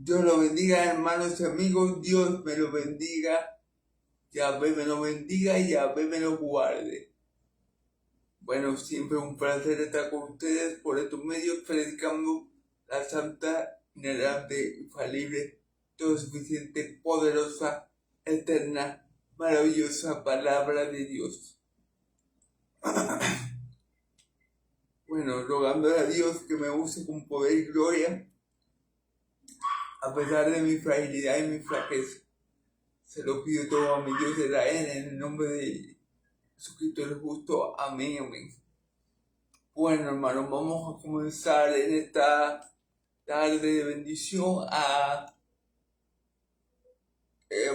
Dios lo bendiga, hermanos y amigos. Dios me lo bendiga. Yahvé me lo bendiga y Yahvé me lo guarde. Bueno, siempre un placer estar con ustedes por estos medios predicando la santa, inerrante, infalible, todo suficiente, poderosa, eterna, maravillosa palabra de Dios. Bueno, rogándole a Dios que me use con poder y gloria, a pesar de mi fragilidad y mi flaqueza. Se lo pido todo a mi Dios de Israel en el nombre de Jesucristo el justo. Amén, amén. Bueno, hermanos, vamos a comenzar en esta tarde de bendición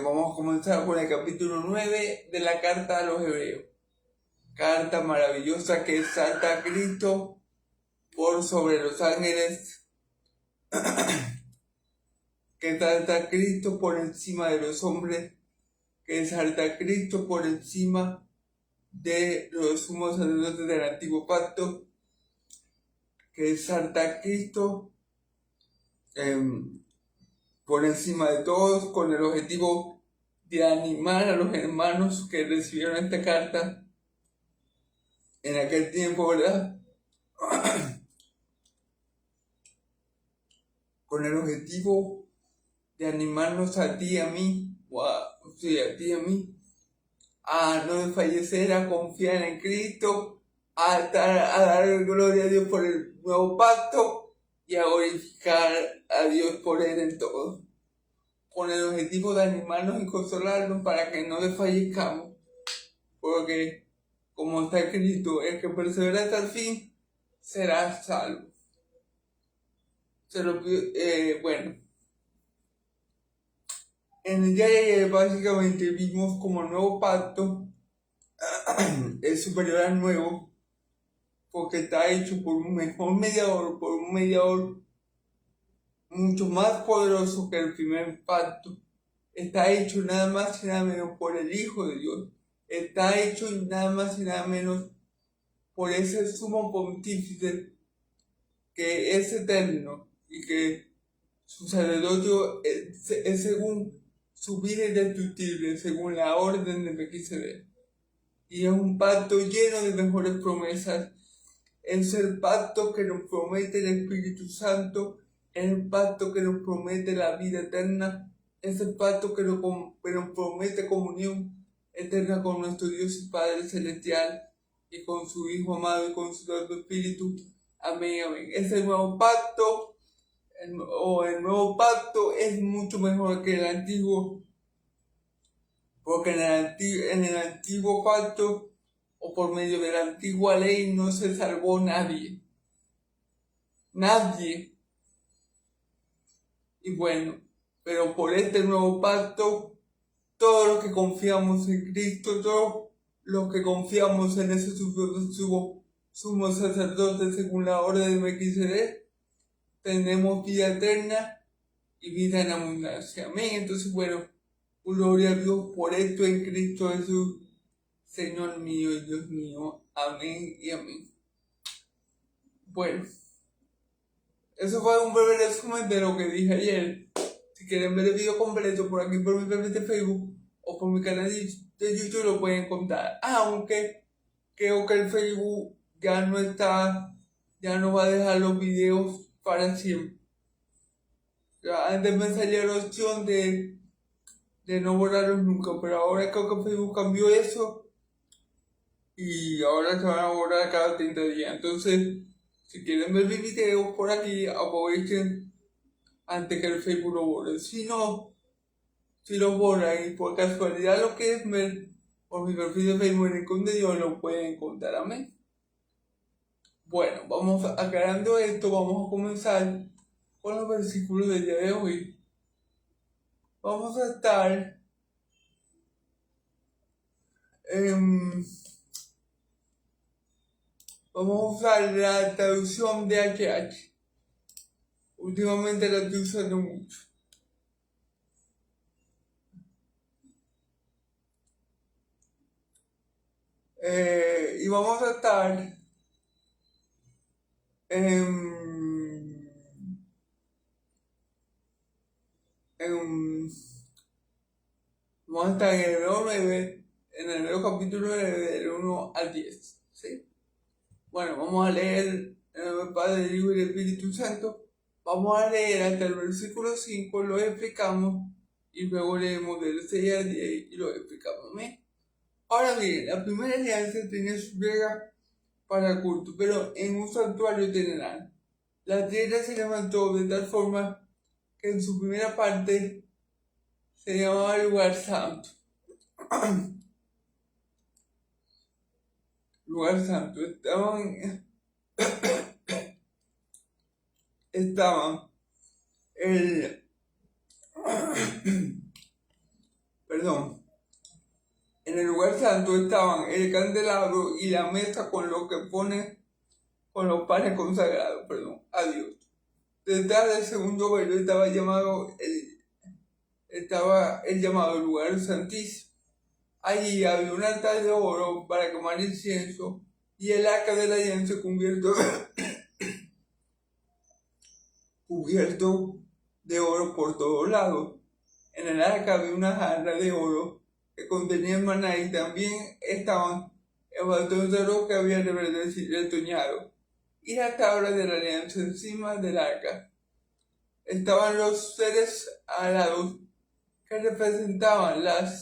vamos a comenzar con el capítulo 9 de la carta a los Hebreos. Carta maravillosa que exalta a Cristo por sobre los ángeles, que exalta a Cristo por encima de los hombres, que exalta a Cristo por encima de los sumos sacerdotes del antiguo pacto, que exalta a Cristo por encima de todos, con el objetivo de animar a los hermanos que recibieron esta carta en aquel tiempo, ¿verdad? Con el objetivo de animarnos a ti y a mí, a ti y a mí, a no desfallecer, a confiar en Cristo, a dar gloria a Dios por el nuevo pacto y a glorificar a Dios por él en todo, con el objetivo de animarnos y consolarnos para que no desfallezcamos, porque como está escrito, el que persevera hasta el fin será salvo. Bueno, en el día de ayer básicamente vimos como el nuevo pacto es superior al nuevo, porque está hecho por un mejor mediador, por un mediador mucho más poderoso que el primer pacto. Está hecho nada más y nada menos por el Hijo de Dios. Está hecho nada más y nada menos por ese sumo pontífice que es eterno y que su sacerdocio es según su vida indestructible, según la orden de Melquisedec. Y es un pacto lleno de mejores promesas. Es el pacto que nos promete el Espíritu Santo, es el pacto que nos promete la vida eterna, es el pacto que nos promete comunión eterna con nuestro Dios y Padre Celestial y con su Hijo amado y con su Santo Espíritu. Amén, amén. Ese nuevo pacto, el nuevo pacto es mucho mejor que el antiguo, porque en el antiguo pacto o por medio de la antigua ley no se salvó nadie. Nadie. Y bueno, pero por este nuevo pacto, todos los que confiamos en Cristo, todos los que confiamos en ese sumo sacerdote según la orden de Melquisedec, tenemos vida eterna y vida en abundancia. Amén. Entonces, bueno, gloria a Dios por esto en Cristo Jesús, Señor mío y Dios mío. Amén y amén. Bueno, eso fue un breve resumen de lo que dije ayer. Si quieren ver el video completo por aquí por mi perfil de Facebook o por mi canal de YouTube lo pueden contar. Aunque creo que el Facebook ya no va a dejar los videos para siempre. Ya antes me salía la opción de no borrarlos nunca, pero ahora creo que Facebook cambió eso y ahora se van a borrar cada 30 días. Entonces, si quieren ver mis videos por aquí, aprovechen antes que el Facebook lo borre. Si no, si lo borran y por casualidad lo quieren ver por mi perfil de Facebook en el contenido, lo pueden encontrar. Amén. Bueno, vamos aclarando esto, vamos a comenzar con los versículos del día de hoy. Vamos a estar vamos a usar la traducción de HH. Últimamente la estoy usando mucho. Y vamos a estar estar en el Hebreo 9, en el Hebreo capítulo 9, del 1 al 10. ¿Sí? Bueno, vamos a leer en el nombre del Padre, del Hijo y del Espíritu Santo. Vamos a leer hasta el versículo 5, lo explicamos y luego leemos del 6 al 10 y lo explicamos. ¿Sí? Ahora bien, la primera alianza tenía sus reglas para culto, pero en un santuario terrenal. La tierra se levantó de tal forma que en su primera parte se llamaba lugar santo. Lugar santo. Estaban el perdón, en el lugar santo estaban el candelabro y la mesa con lo que pone con los panes consagrados, a Dios. Detrás del segundo velo estaba el llamado lugar santísimo. Allí había un altar de oro para quemar incienso y el arca de la alianza cubierto de oro por todos lados. En el arca había una jarra de oro que contenía el maná y también estaban el bastón de oro que había retoñado y la tabla de la alianza encima del arca. Estaban los seres alados que representaban la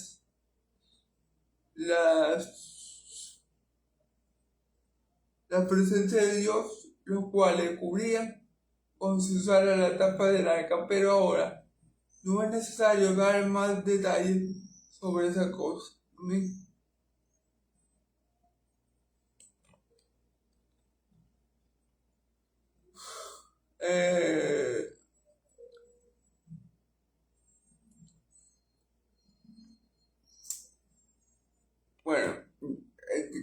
presencia de Dios, los cuales cubrían con su sala la tapa del arca, pero ahora no es necesario dar más detalles sobre esa cosa. ¿Sí? Bueno,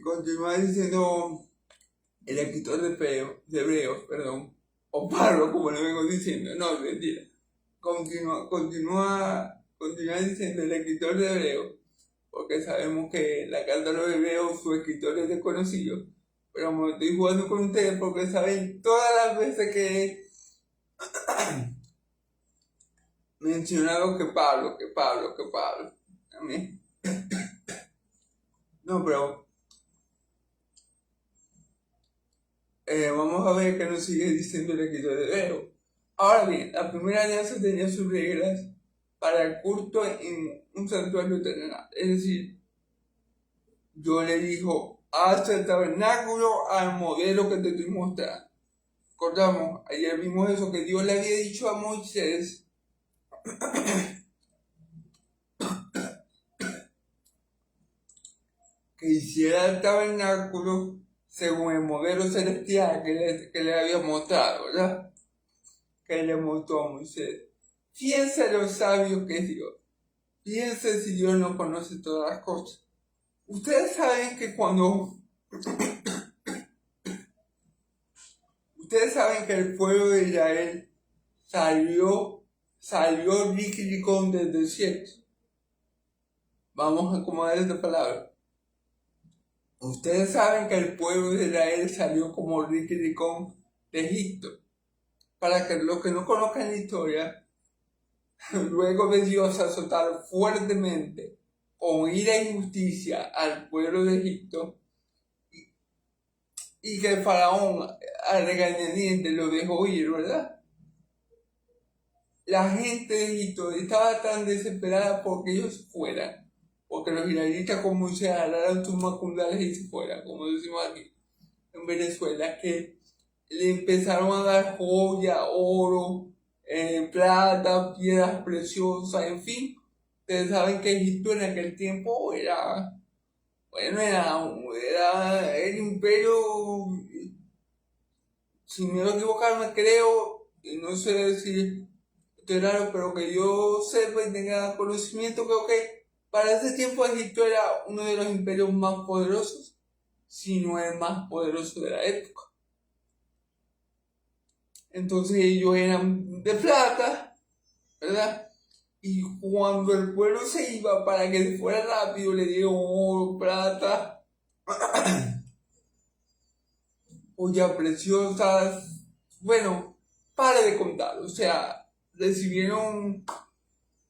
continúa diciendo el escritor de Hebreos, o Pablo, como le vengo diciendo, no, mentira. Continúa diciendo el escritor de Hebreos, porque sabemos que la carta de los Hebreos, su escritor es desconocido, pero me estoy jugando con ustedes porque saben todas las veces que he mencionado que Pablo. Amén. No, pero vamos a ver qué nos sigue diciendo el escritor de Hebreos. Ahora bien, la primera alianza tenía sus reglas para el culto en un santuario terrenal. Es decir, Dios le dijo, haz el tabernáculo al modelo que te estoy mostrando. Recordamos, ayer vimos eso que Dios le había dicho a Moisés que hiciera el tabernáculo según el modelo celestial que le había mostrado, ¿verdad? Que le mostró a Moisés. Fíjense lo sabio que es Dios. Fíjense si Dios no conoce todas las cosas. Ustedes saben que ustedes saben que el pueblo de Israel salió riquiricón del desierto. Vamos a acomodar esta palabra. Ustedes saben que el pueblo de Israel salió como riquiricón de Egipto. Para que los que no conozcan la historia, luego de Dios azotar fuertemente con ira y justicia al pueblo de Egipto, y que el faraón al regañadientes lo dejó ir, ¿verdad? La gente de Egipto estaba tan desesperada porque ellos fueran, porque los israelitas con Moisés agarraron sus macundales y se fueran, como decimos aquí en Venezuela, que le empezaron a dar joya, oro, plata, piedras preciosas, en fin. Ustedes saben que Egipto en aquel tiempo era el imperio, si me voy a equivocarme creo, y no sé si estoy raro, pero que yo sepa y tenga conocimiento, creo que para ese tiempo Egipto era uno de los imperios más poderosos, si no el más poderoso de la época. Entonces ellos eran de plata, ¿verdad? Y cuando el pueblo se iba para que fuera rápido, le dieron oro, plata, joyas preciosas. Bueno, para de contar. O sea, recibieron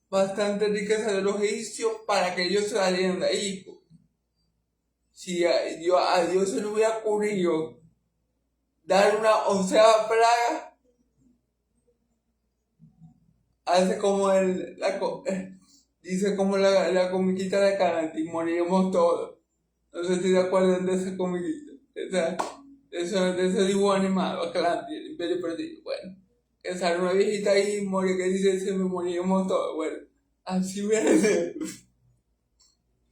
bastante riqueza de los egipcios para que ellos salieran de ahí. Si a Dios se le hubiera ocurrido dar una onceava plaga, hace como dice como la comiquita de Canati, moriremos todos. No sé si te acuerdan de esa comiquita, de ese dibujo animado, Atlantis, el Imperio Perdido. Bueno, que sale una viejita ahí y muere, que dice, se me moriremos todos. Bueno, así viene ser.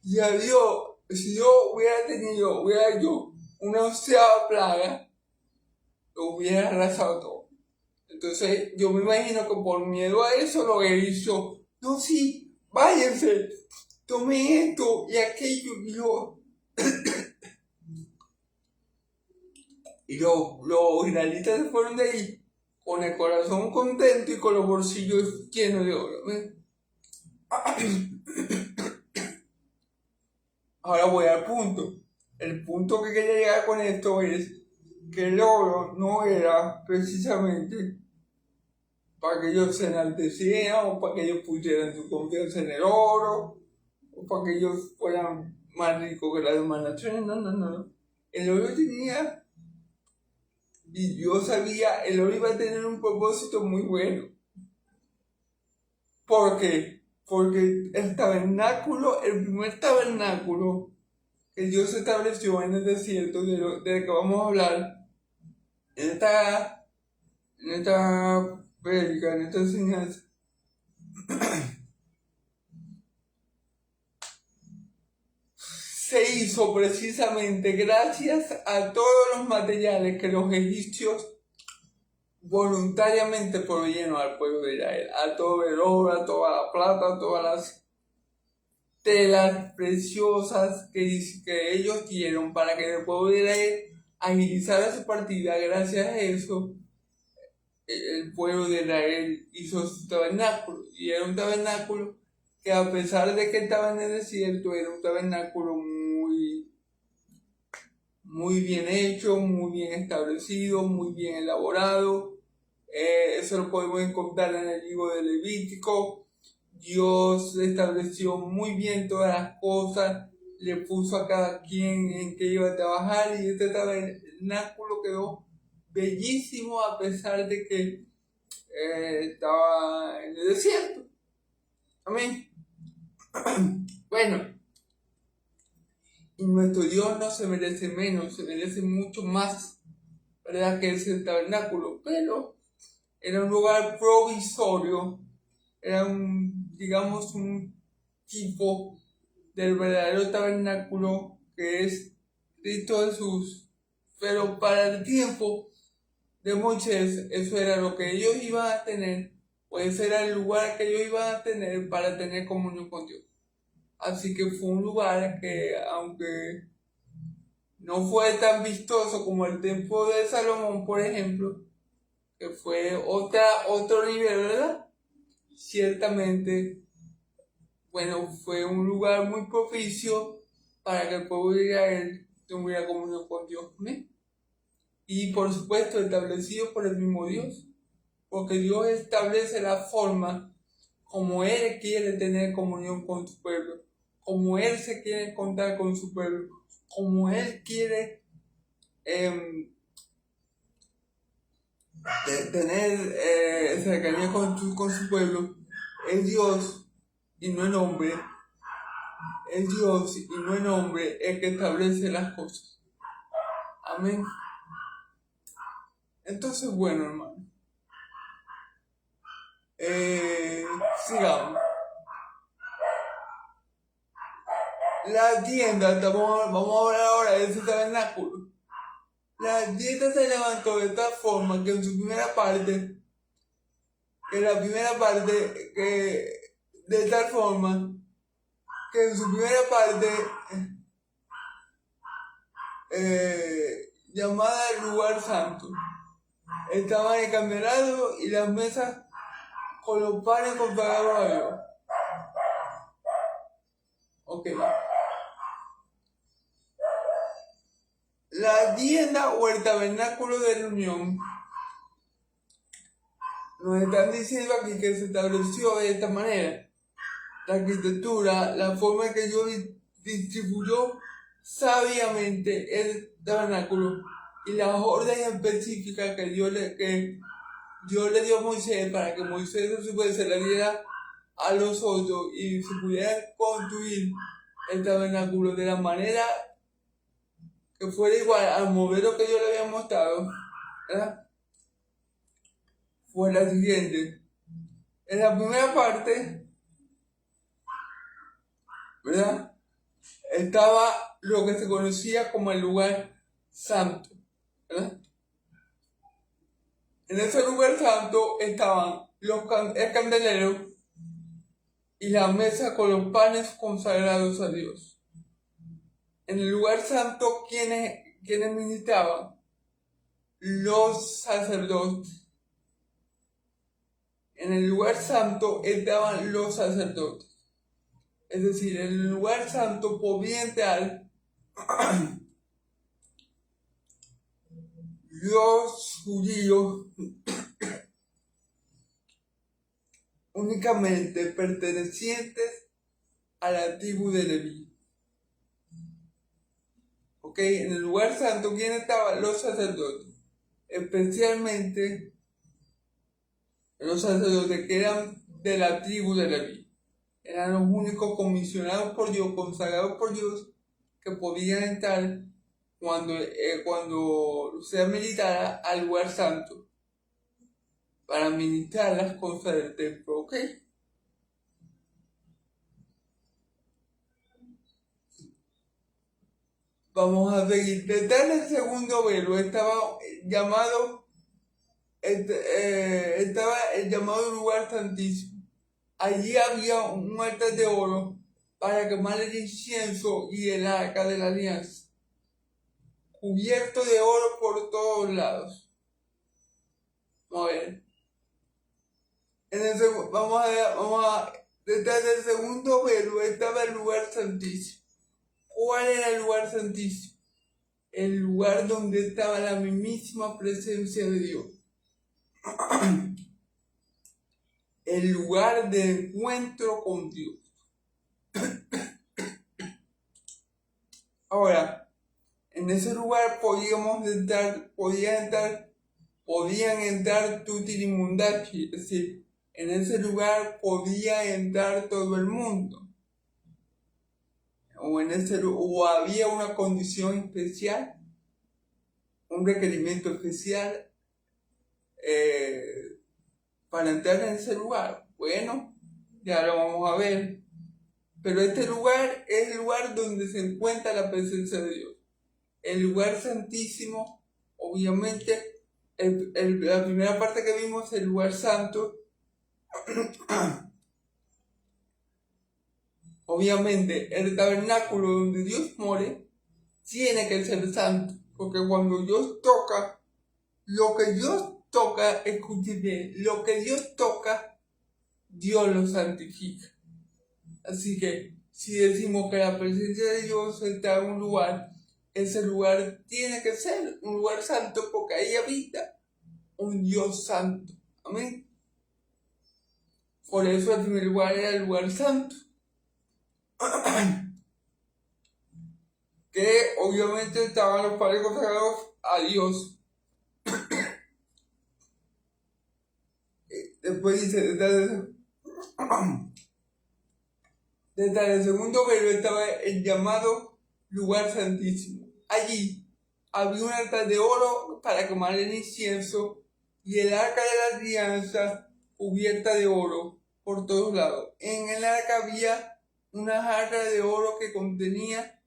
Y a Dios, si yo hubiera yo una onceava plaga, lo hubiera arrasado todo. Entonces, yo me imagino que por miedo a eso lo que hizo, no, sí, váyanse, tomen esto y aquello, y los israelitas se fueron de ahí con el corazón contento y con los bolsillos llenos de oro. Ahora voy al punto. El punto que quería llegar con esto es que el oro no era precisamente para que ellos se enaltecieran o para que ellos pusieran su confianza en el oro o para que ellos fueran más ricos que las demás naciones. No. El oro tenía, y yo sabía, el oro iba a tener un propósito muy bueno. ¿Por qué? Porque el primer tabernáculo que Dios estableció en el desierto, del que vamos a hablar, en esta prédica, en esta enseñanza, se hizo precisamente gracias a todos los materiales que los egipcios voluntariamente proveyeron al pueblo de Israel, a todo el oro, a toda la plata, a todas las telas preciosas que ellos dieron para que el pueblo de Israel agilizara su partida. Gracias a eso, el pueblo de Israel hizo su tabernáculo, y era un tabernáculo que, a pesar de que estaba en el desierto, era un tabernáculo muy bien hecho, muy bien establecido, muy bien elaborado. Eso lo podemos encontrar en el libro de Levítico. Dios estableció muy bien todas las cosas, le puso a cada quien en qué iba a trabajar, y este tabernáculo quedó bellísimo a pesar de que estaba en el desierto. Amén. Bueno, y nuestro Dios no se merece menos, se merece mucho más, ¿verdad?, que ese tabernáculo, pero era un lugar provisorio, era digamos, un tipo del verdadero tabernáculo que es Cristo Jesús. Pero para el tiempo de Moisés, eso era lo que ellos iban a tener, pues era el lugar que ellos iban a tener para tener comunión con Dios. Así que fue un lugar que, aunque no fue tan vistoso como el templo de Salomón, por ejemplo, que fue otro nivel, ¿verdad? Ciertamente, bueno, fue un lugar muy propicio para que el pueblo de Israel tuviera comunión con Dios. ¿Sí? Y por supuesto establecido por el mismo Dios, porque Dios establece la forma como Él quiere tener comunión con su pueblo, como Él se quiere encontrar con su pueblo, como Él quiere tener cercanía con su pueblo. Es Dios y no el hombre. Es Dios y no el hombre el que establece las cosas. Amén. Entonces, bueno, hermano, sigamos. La tienda, vamos a hablar ahora de ese tabernáculo. La tienda se levantó de tal forma que en su primera parte, de tal forma que en su primera parte, llamada el lugar santo, estaban el candelabro y las mesas con los panes consagrados a Dios. Ok. La tienda o el tabernáculo de reunión, nos están diciendo aquí que se estableció de esta manera. la arquitectura, la forma en que Dios distribuyó sabiamente el tabernáculo y las órdenes específicas que Dios le dio a Moisés para que Moisés a su vez se le diera a los otros y se pudiera construir el tabernáculo de la manera que fuera igual al modelo que Dios le había mostrado, ¿verdad? Fue la siguiente. En la primera parte, ¿verdad?, estaba lo que se conocía como el lugar santo, ¿verdad? En ese lugar santo estaban el candelero y la mesa con los panes consagrados a Dios. En el lugar santo, ¿quiénes ministraban? Los sacerdotes. En el lugar santo estaban los sacerdotes. Es decir, en el lugar santo podía entrar los judíos únicamente pertenecientes a la tribu de Leví. ¿Ok? En el lugar santo, ¿quién estaban? Los sacerdotes. Especialmente los sacerdotes que eran de la tribu de Leví. Eran los únicos comisionados por Dios, consagrados por Dios, que podían entrar cuando se militara al lugar santo para ministrar las cosas del templo, ¿ok? Vamos a seguir. Detrás del segundo velo estaba el llamado lugar santísimo. Allí había un altar de oro para quemar el incienso y el arca de la alianza, cubierto de oro por todos lados. Vamos a ver. Detrás del segundo velo estaba el lugar santísimo. ¿Cuál era el lugar santísimo? El lugar donde estaba la mismísima presencia de Dios. El lugar de encuentro con Dios. Ahora, en ese lugar podían entrar tutti mundachi, es decir, en ese lugar podía entrar todo el mundo. O había una condición especial, un requerimiento especial para entrar en ese lugar. Bueno, ya lo vamos a ver. Pero este lugar es el lugar donde se encuentra la presencia de Dios. El lugar santísimo, obviamente, la primera parte que vimos, el lugar santo, obviamente el tabernáculo donde Dios more, tiene que ser santo, porque cuando Dios toca, lo que Dios toca, escuchen bien, lo que Dios toca, Dios lo santifica. Así que, si decimos que la presencia de Dios está en un lugar, ese lugar tiene que ser un lugar santo porque ahí habita un Dios santo. Amén. Por eso el primer lugar era el lugar santo. Que obviamente estaban los padres consagrados a Dios. Después dice, desde el segundo velo estaba el llamado lugar santísimo. Allí había un altar de oro para quemar el incienso y el arca de la alianza cubierta de oro por todos lados. En el arca había una jarra de oro que contenía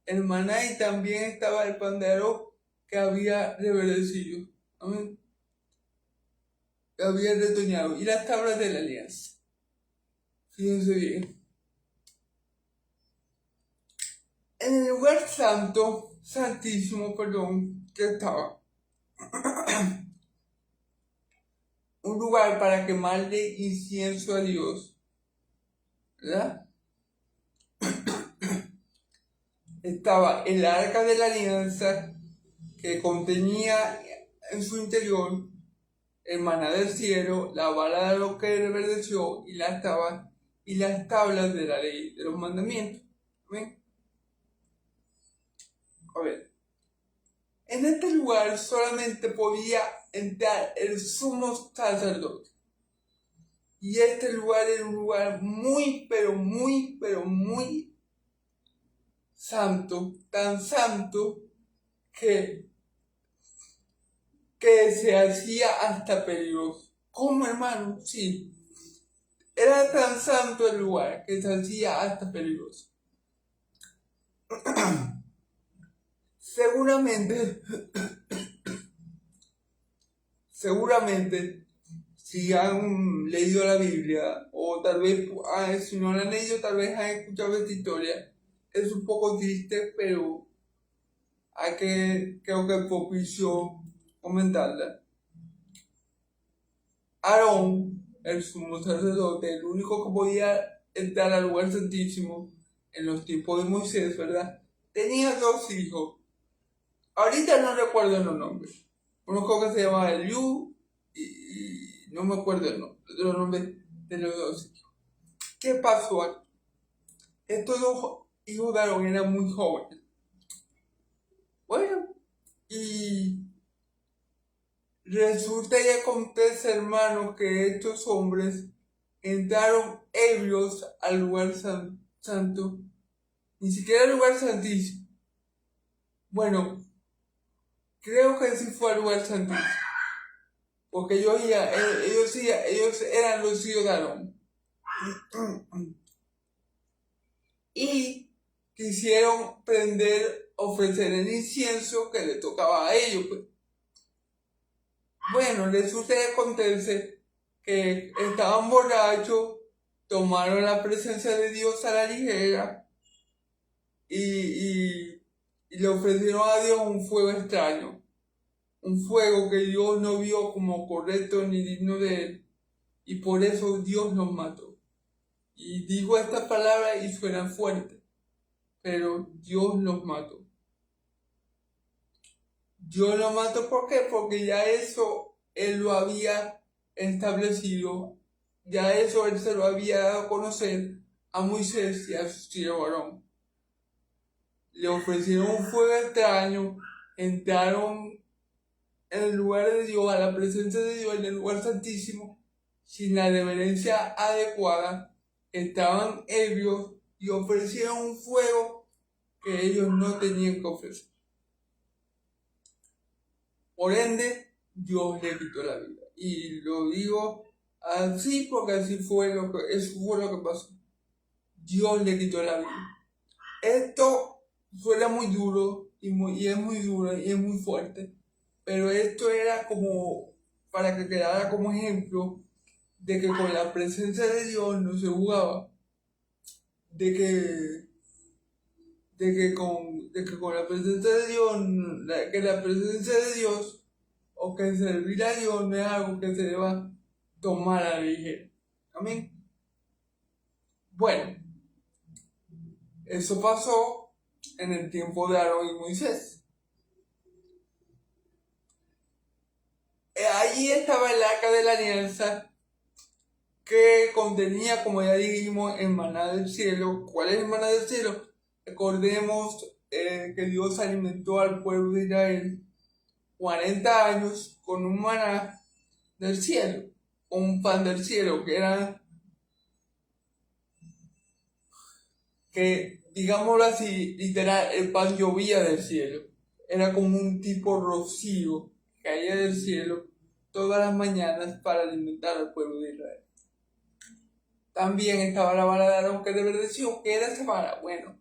el maná y también estaba el pan de arroz que había reverdecido. Amén. Que había retoñado. Y las tablas de la alianza. Fíjense bien. En el lugar santísimo, que estaba un lugar para quemarle incienso a Dios, ¿verdad? Estaba el arca de la alianza que contenía en su interior el maná del cielo, la vara de lo que reverdeció y las tablas y las tablas de la ley, de los mandamientos. ¿Amén? A ver, en este lugar solamente podía entrar el sumo sacerdote. Y este lugar era un lugar muy, pero muy, pero muy santo, tan santo que se hacía hasta peligroso. ¿Cómo, hermano? Sí. Era tan santo el lugar que se hacía hasta peligroso. Seguramente, si han leído la Biblia, o tal vez, si no la han leído, tal vez han escuchado esta historia. Es un poco triste, pero creo que es propicio comentarla. Aarón, el sumo sacerdote, el único que podía entrar al lugar santísimo en los tiempos de Moisés, ¿verdad? Tenía 2 hijos. Ahorita no recuerdo los nombres. Uno creo que se llamaba Eliú y no me acuerdo los nombres de los 2 hijos. ¿Qué pasó? Estos 2 hijos de Aarón eran muy jóvenes. Bueno, y resulta y acontece, hermano, que estos hombres entraron ebrios al lugar santo, ni siquiera al lugar santísimo. Bueno, creo que sí fue al lugar santísimo, porque ellos eran los hijos de Aarón. Y quisieron ofrecer el incienso que le tocaba a ellos. Pues. Bueno, resulta y acontece que estaban borrachos, tomaron la presencia de Dios a la ligera y le ofrecieron a Dios un fuego extraño, un fuego que Dios no vio como correcto ni digno de él, y por eso Dios los mató. Y digo estas palabras y suenan fuertes, pero Dios los mató. Dios los mató, ¿por qué? Porque ya eso Él lo había establecido, ya eso Él se lo había dado a conocer a Moisés y a su siervo Aarón. Le ofrecieron un fuego extraño, entraron en el lugar de Dios, a la presencia de Dios, en el lugar santísimo, sin la reverencia adecuada, estaban ebrios y ofrecieron un fuego que ellos no tenían que ofrecer. Por ende, Dios le quitó la vida. Y lo digo así porque eso fue lo que pasó. Dios le quitó la vida. Esto suena muy duro y es muy duro y es muy fuerte, pero esto era como para que quedara como ejemplo de que con la presencia de Dios no se jugaba, de que con la presencia de Dios, que la presencia de Dios o que servir a Dios no es algo que se deba tomar a la ligera. Amén. Bueno, eso pasó en el tiempo de Aarón y Moisés. Allí estaba el arca de la alianza que contenía, como ya dijimos, el maná del cielo. ¿Cuál es el maná del cielo? Recordemos que Dios alimentó al pueblo de Israel 40 años con un maná del cielo, un pan del cielo, que digámoslo así, literal, el pan llovía del cielo. Era como un tipo rocío que caía del cielo todas las mañanas para alimentar al pueblo de Israel. También estaba la vara de Aarón que reverdeció. ¿Qué era esa vara? Bueno,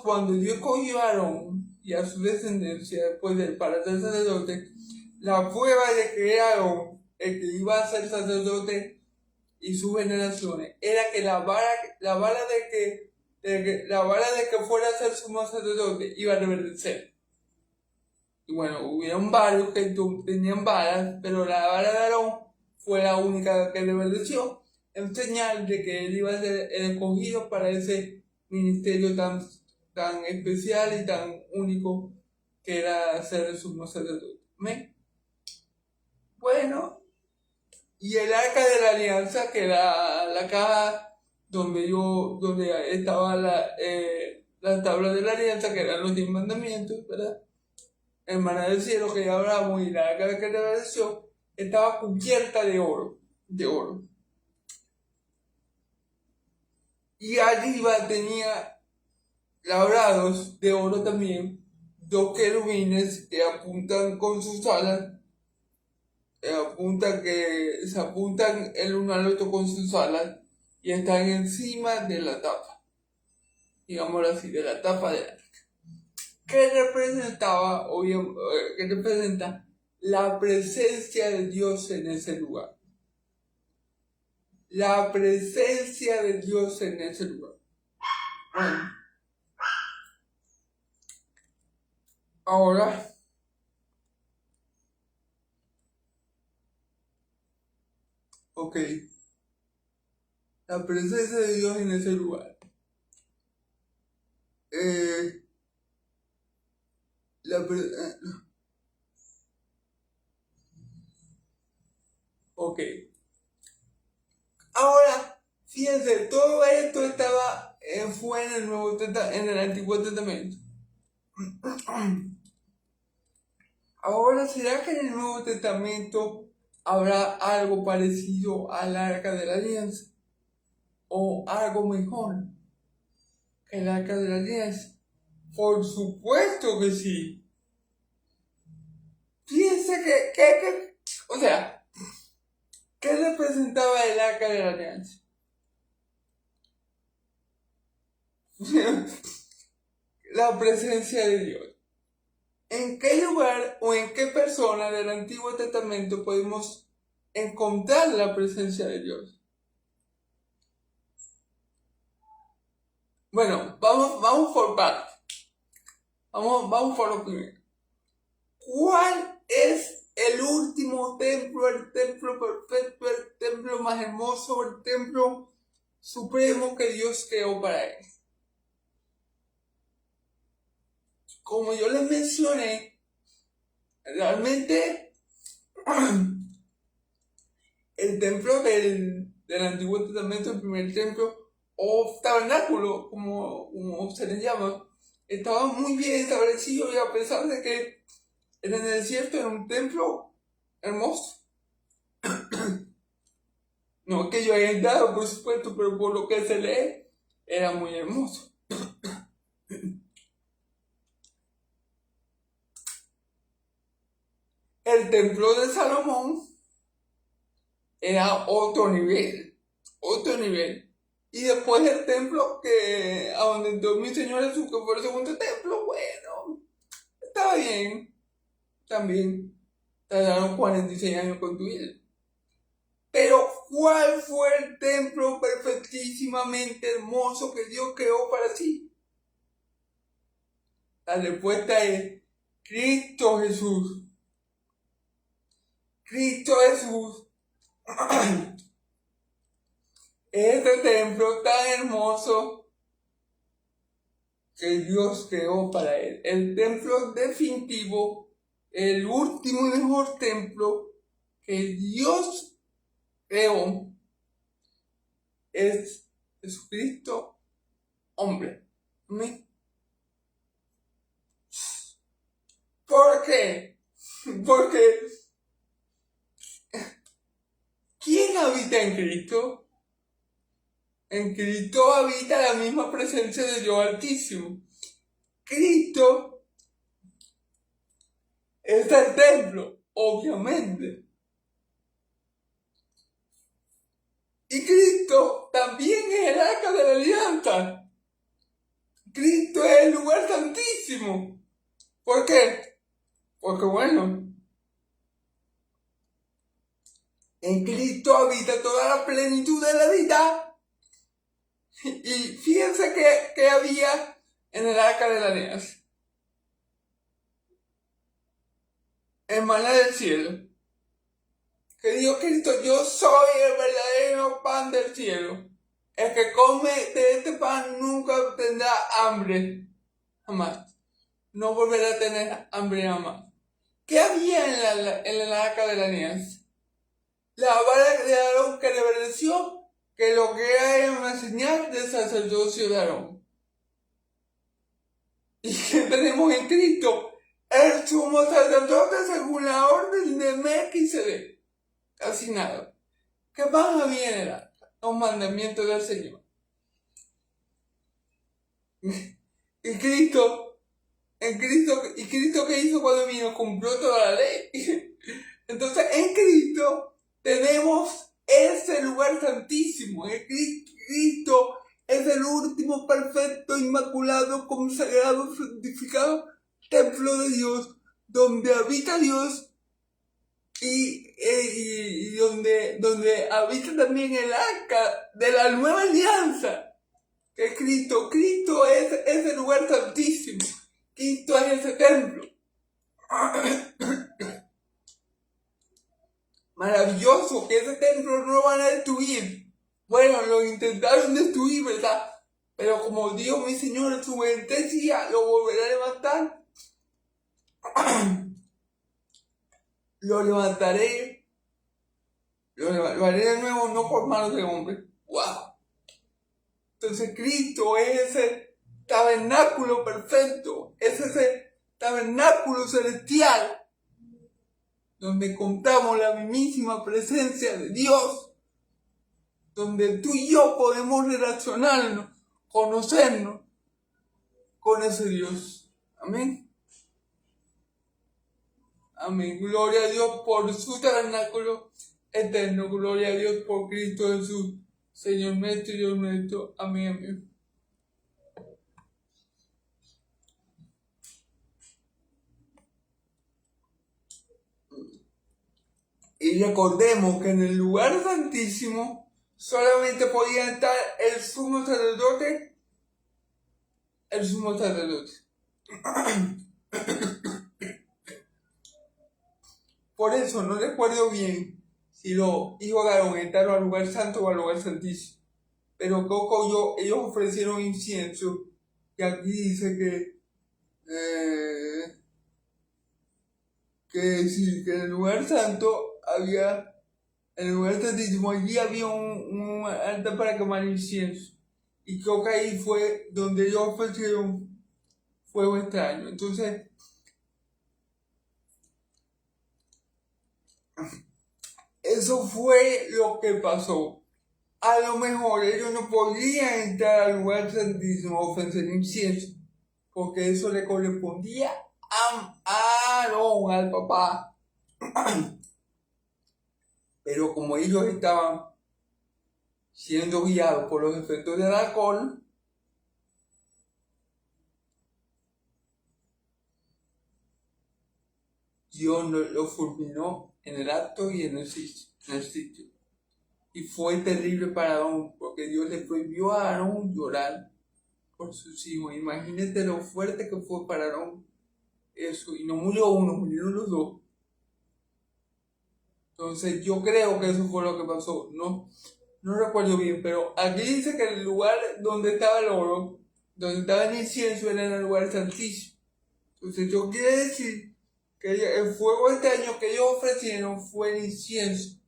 cuando Dios cogió a Aarón y a su descendencia después de él para ser sacerdote, la prueba de que era Aarón el que iba a ser sacerdote y sus generaciones era que la vara de que fuera a ser sumo sacerdote iba a reverdecer. Y bueno, hubieron varios que tenían varas, pero la vara de Aarón fue la única que reverdeció, en señal de que él iba a ser el escogido para ese ministerio tan especial y tan único que era ser el sumo sacerdote. ¿Amén? Bueno, y el arca de la alianza, que era la caja donde estaba la tabla de la alianza, que eran los 10 mandamientos, ¿verdad? El maná del cielo que ya hablamos y la arca que revelación, estaba cubierta de oro, Y arriba tenía labrados de oro también, 2 querubines que apuntan con sus alas, se apuntan el uno al otro con sus alas y están encima de la tapa, digámoslo así, de la tapa del arca. ¿Qué representa la presencia de Dios en ese lugar? La presencia de Dios en ese lugar. Bueno, ahora, ok, la presencia de Dios en ese lugar. Ok. Ahora, fíjense, todo esto fue en el Antiguo Testamento. Ahora, ¿será que en el Nuevo Testamento habrá algo parecido al Arca de la Alianza? ¿O algo mejor que el Arca de la Alianza? Por supuesto que sí. Fíjense o sea, ¿qué representaba el Arca de la Alianza? La presencia de Dios. ¿En qué lugar o en qué persona del Antiguo Testamento podemos encontrar la presencia de Dios? Bueno, vamos por partes. Vamos por lo primero. ¿Cuál es el último templo, el templo perfecto, el templo más hermoso, el templo supremo que Dios creó para él? Como yo les mencioné, realmente el templo del Antiguo Testamento, el primer templo, o tabernáculo, como se les llama, estaba muy bien establecido y a pesar de que en el desierto era un templo hermoso. No es que yo haya entrado, por supuesto, pero por lo que se lee, era muy hermoso. El templo de Salomón era otro nivel. Y después el templo a donde entró mi Señor Jesús, que fue el segundo templo, bueno, estaba bien, también. Tardaron 46 años en construirlo. Pero, ¿cuál fue el templo perfectísimamente hermoso que Dios creó para sí? La respuesta es Cristo Jesús. Cristo Jesús. Este templo tan hermoso que Dios creó para él. El templo definitivo, el último y mejor templo que Dios creó es Jesucristo, hombre. ¿Amén? ¿Por qué? Porque ¿quién habita en Cristo? En Cristo habita la misma presencia de Dios Altísimo. Cristo es el templo, obviamente. Y Cristo también es el arca de la alianza. Cristo es el lugar santísimo. ¿Por qué? Porque bueno, en Cristo habita toda la plenitud de la vida. Y fíjense que había en el arca de la alianza. El maná del cielo. Que dijo Cristo, yo soy el verdadero pan del cielo. El que come de este pan nunca tendrá hambre, jamás. No volverá a tener hambre jamás. ¿Qué había en el arca de la alianza? La vara de Aarón que reverenció que lo que era una señal del sacerdocio de Aarón. ¿Y que tenemos en Cristo? El sumo sacerdote según la orden de Melquisedec. Casi nada. ¿Qué más había en el arca? Los mandamientos del Señor. Y Cristo, ¿y Cristo qué hizo cuando vino? Cumplió toda la ley. Entonces, en Cristo tenemos ese lugar santísimo. En Cristo es el último, perfecto, inmaculado, consagrado, santificado templo de Dios, donde habita Dios y donde habita también el arca de la nueva alianza, que es Cristo. Cristo es ese lugar santísimo. Cristo es ese templo. Maravilloso, que ese templo no lo van a destruir. Bueno, lo intentaron destruir, ¿verdad? Pero como dijo mi Señor en su sentencia, lo volverá a levantar. Lo levantaré, lo haré de nuevo, no por manos de hombre. ¡Wow! Entonces Cristo es ese tabernáculo perfecto, es ese tabernáculo celestial, donde encontramos la mismísima presencia de Dios, donde tú y yo podemos relacionarnos, conocernos con ese Dios. Amén. Amén. Gloria a Dios por su tabernáculo eterno. Gloria a Dios por Cristo Jesús, Señor nuestro y Dios nuestro. Amén, amén. Y recordemos que en el lugar santísimo solamente podía estar el sumo sacerdote. Por eso no recuerdo bien si los hijos de Aarón entraron al lugar santo o al lugar santísimo. Pero ellos ofrecieron incienso. Y aquí dice que en el lugar santo en el lugar santísimo, allí había un altar para quemar incienso. Y creo que ahí fue donde ellos ofrecieron fuego extraño. Entonces, eso fue lo que pasó. A lo mejor ellos no podían entrar al lugar santísimo a ofrecer incienso, porque eso le correspondía a Aarón, al papá. Pero como ellos estaban siendo guiados por los efectos del alcohol, Dios lo fulminó en el acto y en el sitio. Y fue terrible para Aarón, porque Dios le prohibió a Aarón llorar por sus hijos. Imagínate lo fuerte que fue para Aarón eso. Y no murió uno, murieron los dos. Entonces yo creo que eso fue lo que pasó. No recuerdo bien, pero aquí dice que el lugar donde estaba el oro, donde estaba el incienso, era en el lugar santísimo. Entonces yo quiero decir que el fuego extraño que ellos ofrecieron fue el incienso.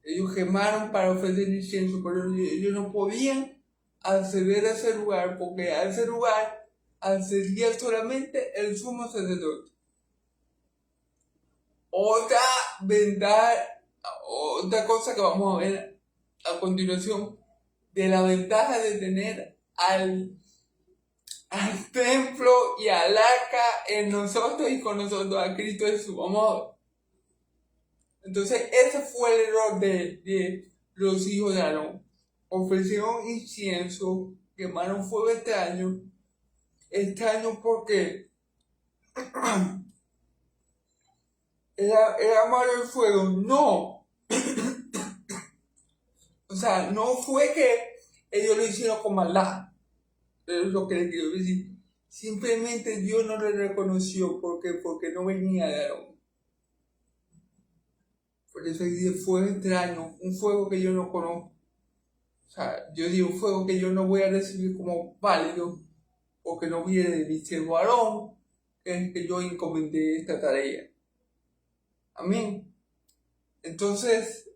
Ellos quemaron para ofrecer incienso, pero ellos no podían acceder a ese lugar, porque a ese lugar accedía solamente el sumo sacerdote. Otra ventaja, otra cosa que vamos a ver a continuación, de la ventaja de tener al templo y al arca en nosotros y con nosotros, a Cristo Jesús. Vamos a ver. Entonces, ese fue el error de los hijos de Aarón. Ofrecieron incienso, quemaron fuego extraño. Extraño porque era malo el fuego. No. O sea, no fue que ellos lo hicieron con maldad. Es lo que les quiero decir. Simplemente Dios no le reconoció porque no venía de Aarón. Por eso dice fuego extraño, un fuego que yo no conozco. O sea, yo digo un fuego que yo no voy a recibir como válido, porque no viene de mi siervo Aarón, que es el que yo encomendé esta tarea. Amén. Entonces,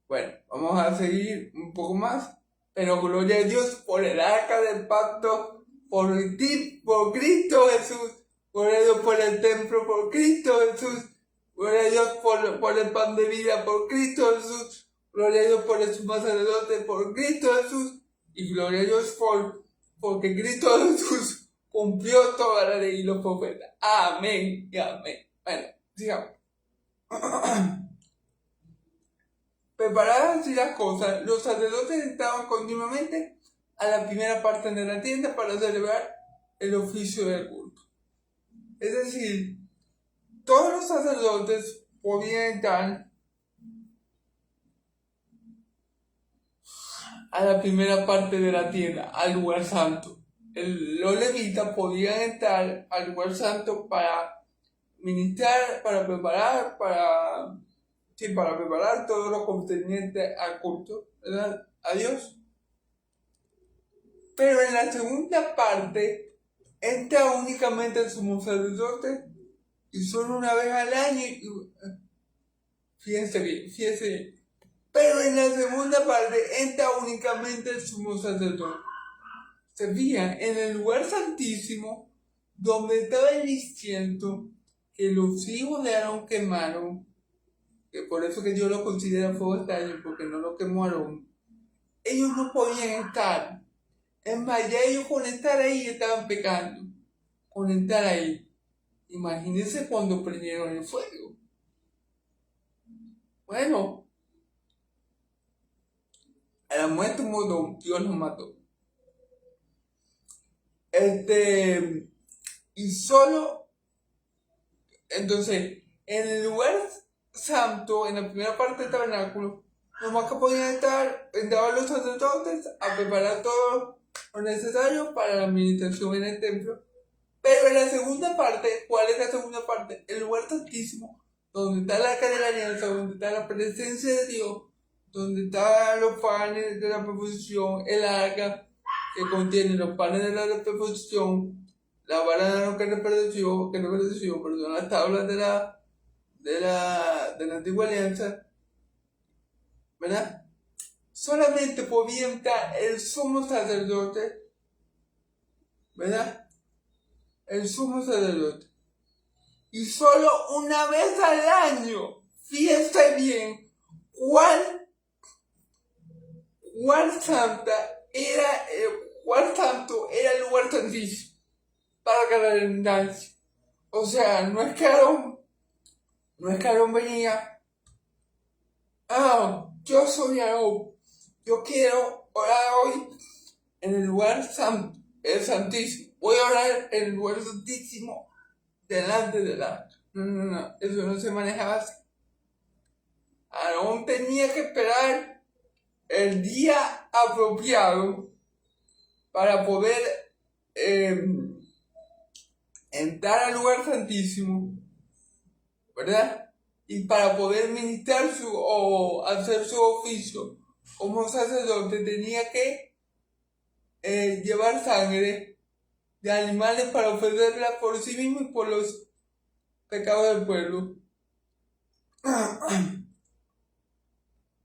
Bueno, vamos a seguir un poco más. Pero gloria a Dios por el arca del pacto, por Cristo Jesús. Gloria a Dios por el templo, por Cristo Jesús. Gloria a Dios por el pan de vida, por Cristo Jesús. Gloria a Dios por el sumo sacerdote, por Cristo Jesús. Y gloria a Dios porque Cristo Jesús cumplió toda la ley y los profetas. Amén y amén. Bueno, sigamos. Preparadas así las cosas, los sacerdotes entraban continuamente a la primera parte de la tienda para celebrar el oficio del culto. Es decir, todos los sacerdotes podían entrar a la primera parte de la tienda, al lugar santo. Los levitas podían entrar al lugar santo para ministrar, para preparar todo lo concerniente al culto, ¿verdad? A Dios. Pero en la segunda parte entra únicamente el sumo sacerdote y solo una vez al año. Fíjense bien. Pero en la segunda parte entra únicamente el sumo sacerdote. Se fijan, en el lugar santísimo, donde estaba el incienso que los hijos de Aarón quemaron, que por eso que Dios lo considera fuego extraño, porque no lo quemó Aarón, ellos no podían estar. Es más, ya ellos con estar ahí estaban pecando. Con estar ahí. Imagínense cuando prendieron el fuego. Bueno, a la muerte modo Dios los mató. Y solo, entonces, en el lugar santo, en la primera parte del tabernáculo, nomás que podían estar, entraban los sacerdotes a preparar todo lo necesario para la administración en el templo. Pero en la segunda parte, ¿cuál es la segunda parte? El lugar santísimo, donde está el arca de la alianza, donde está la presencia de Dios, donde están los panes de la proposición, el arca que contiene los panes de la proposición, la vara que no perteneció, perdón, las tablas de la antigua alianza, ¿verdad? Solamente podía entrar el sumo sacerdote, ¿verdad? El sumo sacerdote. Y solo una vez al año, fíjense bien, cuál santo era el lugar santísimo para cada redundancia. O sea, no es que Aarón venía, yo soy Aarón, yo quiero orar hoy en el lugar santo, el santísimo. Voy a orar en el lugar santísimo delante del arca. No, eso no se manejaba así. Aarón tenía que esperar el día apropiado para poder entrar al lugar santísimo, ¿verdad? Y para poder ministrar o hacer su oficio como sacerdote tenía que llevar sangre de animales para ofrecerla por sí mismo y por los pecados del pueblo.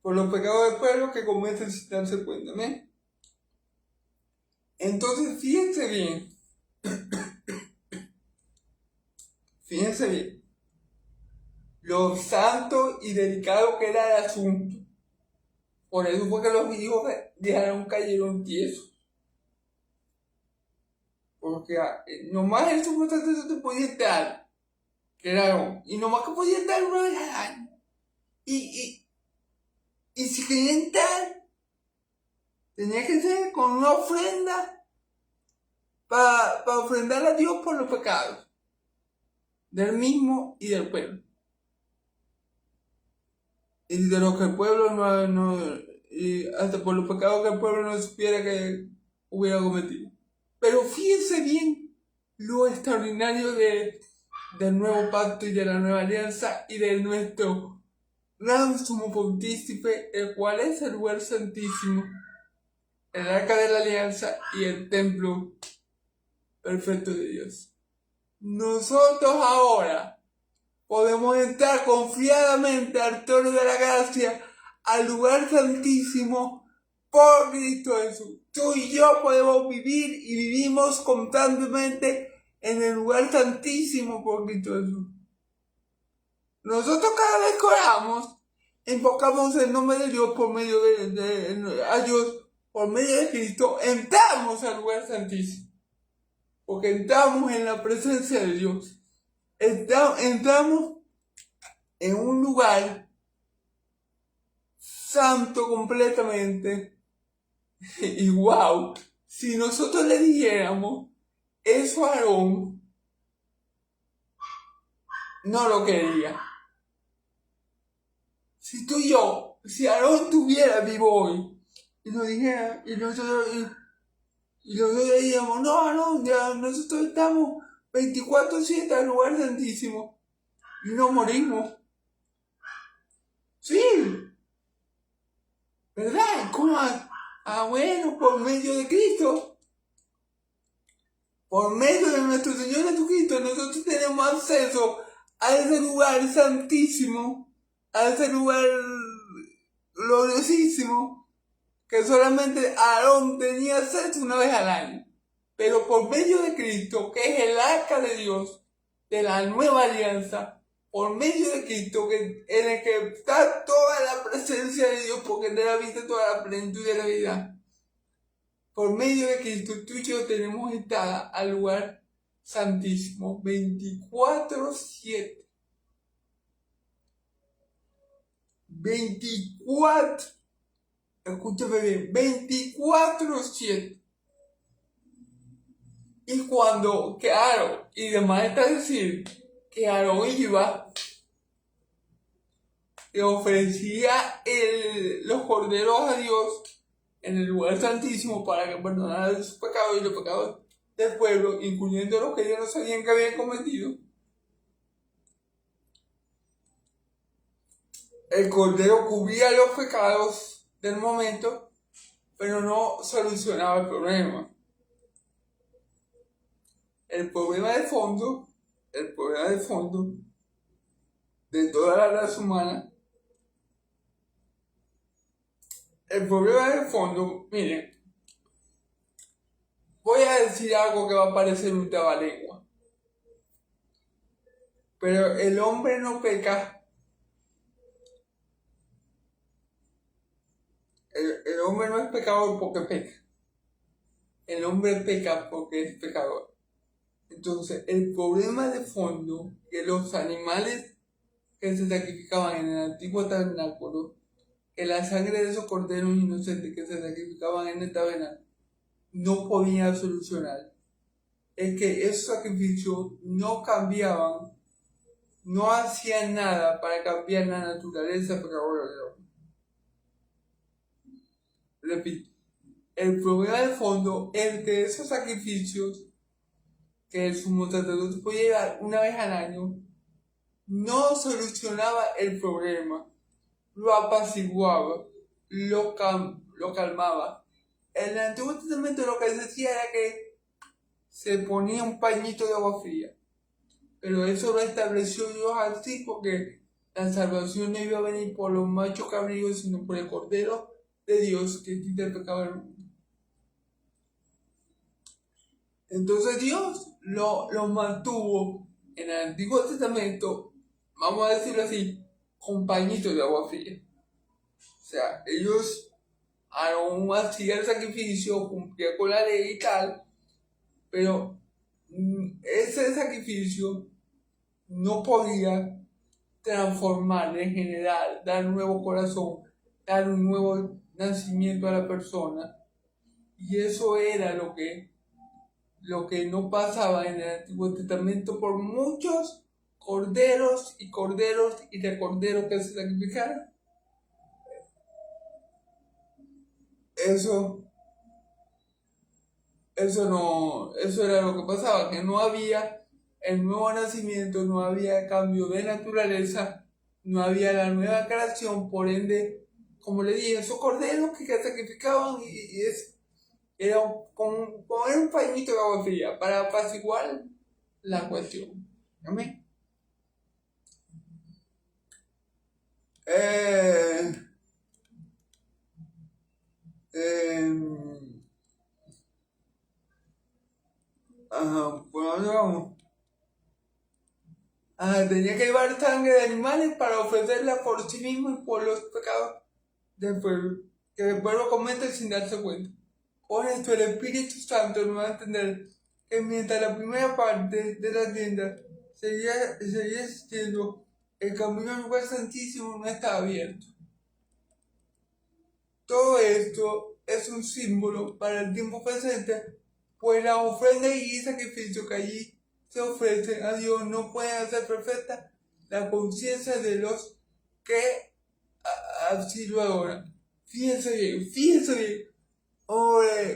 Por los pecados del pueblo que cometen sin darse cuenta, ¿ven? Entonces, fíjense bien. Lo santo y delicado que era el asunto. Por eso fue que los hijos de Aarón cayeron tiesos. Porque nomás el sumo sacerdote podía entrar, que era Aarón, y nomás que podía entrar una vez al año. Y si quería entrar, tenía que ser con una ofrenda para ofrendar a Dios por los pecados del mismo y del pueblo. Y de lo que el pueblo y hasta por los pecados que el pueblo no supiera que hubiera cometido. Pero fíjense bien lo extraordinario del nuevo pacto y de la nueva alianza y de nuestro gran sumo pontífice, el cual es el lugar santísimo, el arca de la alianza y el templo perfecto de Dios. nosotros ahora podemos entrar confiadamente al trono de la gracia, al lugar santísimo, por Cristo Jesús. Tú y yo podemos vivir y vivimos constantemente en el lugar santísimo por Cristo Jesús. Nosotros cada vez que oramos, invocamos el nombre de Dios por medio a Dios, por medio de Cristo, entramos al lugar santísimo. Porque entramos en la presencia de Dios. Entramos en un lugar santo completamente. Y wow, si nosotros le dijéramos eso a Aarón, no lo quería. Si Aarón estuviera vivo hoy, y nos dijera, y nosotros diríamos, no, Aarón, ya nosotros estamos 24/7 al lugar santísimo, y no morimos. Sí, ¿verdad? ¿Cómo? Bueno, por medio de Cristo, por medio de nuestro Señor Jesucristo, nosotros tenemos acceso a ese lugar santísimo, a ese lugar gloriosísimo, que solamente Aarón tenía acceso una vez al año. Pero por medio de Cristo, que es el arca de Dios, de la nueva alianza, por medio de Cristo, en el que está toda la presencia de Dios, porque de la vida toda la plenitud de la vida. Por medio de Cristo, tú y yo tenemos entrada al lugar santísimo 24/7. 24, escúchame bien, 24/7. Y cuando, claro, y además está decir que Aarón iba, le ofrecía los corderos a Dios en el lugar santísimo para que perdonara sus pecados y los pecados del pueblo, incluyendo los que ellos no sabían que habían cometido. El cordero cubría los pecados del momento, pero no solucionaba el problema. El problema de fondo de toda la raza humana, miren, voy a decir algo que va a parecer un trabalengua, pero el hombre no peca. El hombre no es pecador porque peca. El hombre peca porque es pecador. Entonces, el problema de fondo, que los animales que se sacrificaban en el antiguo tabernáculo, que la sangre de esos corderos inocentes que se sacrificaban en el tabernáculo, no podía solucionar. Es que esos sacrificios no cambiaban, no hacían nada para cambiar la naturaleza pecadora del hombre. Repito, el problema de fondo es que esos sacrificios que el sumo sacerdote podía llevar una vez al año no solucionaba el problema, lo apaciguaba, lo calmaba. En el Antiguo Testamento lo que se hacía era que se ponía un pañito de agua fría, pero eso lo estableció Dios así porque la salvación no iba a venir por los machos cabríos, sino por el Cordero de Dios que quita el pecado del mundo. Entonces Dios lo mantuvo en el Antiguo Testamento, vamos a decirlo así, con pañitos de agua fría. O sea, ellos aún hacían el sacrificio, cumplían con la ley y tal, pero ese sacrificio no podía transformar, regenerar, dar un nuevo corazón, dar un nuevo nacimiento a la persona. Y eso era lo que no pasaba en el Antiguo Testamento por muchos corderos y de corderos que se sacrificaron. Eso era lo que pasaba, que no había el nuevo nacimiento, no había cambio de naturaleza, no había la nueva creación, por ende, como le dije, esos corderos que sacrificaban era como un pañito de agua fría para apaciguar la cuestión. Amén. ¿Por dónde vamos? Tenía que llevar sangre de animales para ofrecerla por sí mismo y por los pecados del pueblo, que el pueblo comete sin darse cuenta. Por esto el Espíritu Santo nos va a entender que mientras la primera parte de la tienda seguía existiendo, el camino al lugar santísimo no estaba abierto. Todo esto es un símbolo para el tiempo presente, pues la ofrenda y sacrificio que allí se ofrecen a Dios no pueden hacer perfecta la conciencia de los que así lo adoran. Fíjense bien.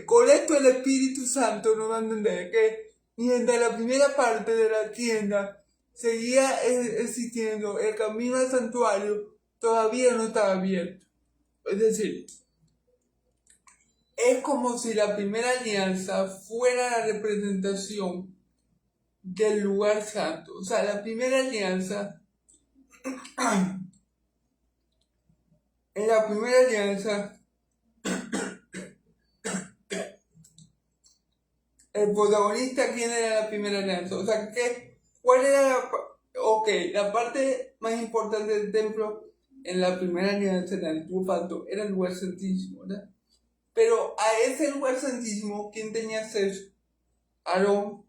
Con esto el Espíritu Santo nos va a entender que mientras la primera parte de la tienda seguía existiendo, el camino al santuario todavía no estaba abierto. Es decir, es como si la primera alianza fuera la representación del lugar santo. O sea, la primera alianza, en la primera alianza, el protagonista, ¿quién era la primera alianza? O sea, ¿cuál era la parte más importante del templo en la primera alianza, en el antiguo pacto, era el lugar santísimo, ¿verdad? Pero a ese lugar santísimo, ¿quién tenía acceso? Aarón,